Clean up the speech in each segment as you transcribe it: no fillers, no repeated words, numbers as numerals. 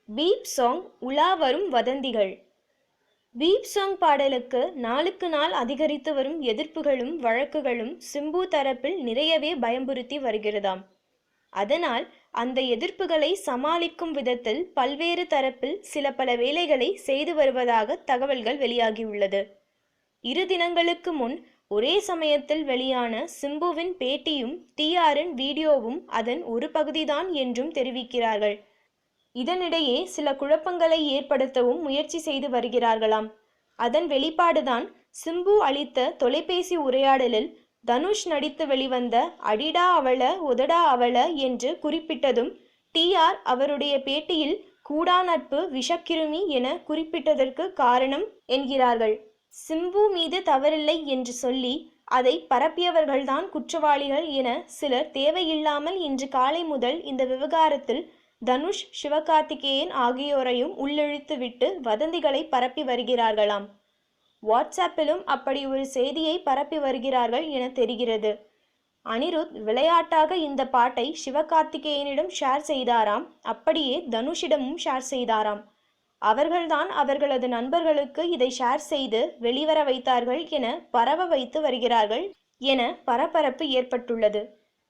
Beep song உலா வரும் வதந்திகள். பீப் சாங் பாடலுக்கு நாளுக்கு நாள் அதிகரித்து வரும் எதிர்ப்புகளும் வழக்குகளும் சிம்பு தரப்பில் நிறையவே பயமுறுத்தி வருகிறதாம். அதனால் அந்த எதிர்ப்புகளை சமாளிக்கும் விதத்தில் பல்வேறு தரப்பில் சில பல வேலைகளை செய்து வருவதாக தகவல்கள் வெளியாகியுள்ளது. 2 தினங்களுக்கு முன் ஒரே சமயத்தில் வெளியான சிம்புவின் பேட்டியும் டிஆரின் வீடியோவும் அதன் ஒரு பகுதிதான் என்றும் தெரிவிக்கிறார்கள். இதனிடையே சில குழப்பங்களை ஏற்படுத்தவும் முயற்சி செய்து வருகிறார்களாம். அதன் வெளிப்பாடுதான் சிம்பு அளித்த தொலைபேசி உரையாடலில் தனுஷ் நடித்து வெளிவந்த அடிடா அவள உதடா அவள என்று குறிப்பிட்டதும் டிஆர் அவருடைய பேட்டியில் கூடா நட்பு விஷக்கிருமி என குறிப்பிட்டதற்கு காரணம் என்கிறார்கள். சிம்பு மீது தவறில்லை என்று சொல்லி அதை பரப்பியவர்கள்தான் குற்றவாளிகள் என சிலர் தேவையில்லாமல் இன்று காலை முதல் இந்த விவகாரத்தில் தனுஷ், சிவகார்த்திகேயன் ஆகியோரையும் உள்ளிழுத்துவிட்டு வதந்திகளை பரப்பி வருகிறார்களாம். வாட்ஸ்ஆப்பிலும் அப்படி ஒரு செய்தியை பரப்பி வருகிறார்கள் என தெரிகிறது. அனிருத் விளையாட்டாக இந்த பாட்டை சிவகார்த்திகேயனிடம் ஷேர் செய்தாராம். அப்படியே தனுஷிடமும் ஷேர் செய்தாராம். அவர்கள்தான் அவர்களது நண்பர்களுக்கு இதை ஷேர் செய்து வெளிவர வைத்தார்கள் என பரவ வைத்து வருகிறார்கள் என பரபரப்பு ஏற்பட்டுள்ளது.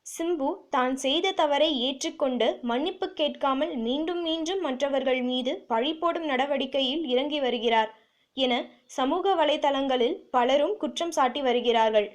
சிம்பு தான் செய்த தவறை ஏற்றுக்கொண்டு மன்னிப்பு கேட்காமல் மீண்டும் மீண்டும் மற்றவர்கள் மீது பழி போடும் நடவடிக்கையில் இறங்கி வருகிறார் என சமூக வலைதளங்களில் பலரும் குற்றம் சாட்டி வருகிறார்கள்.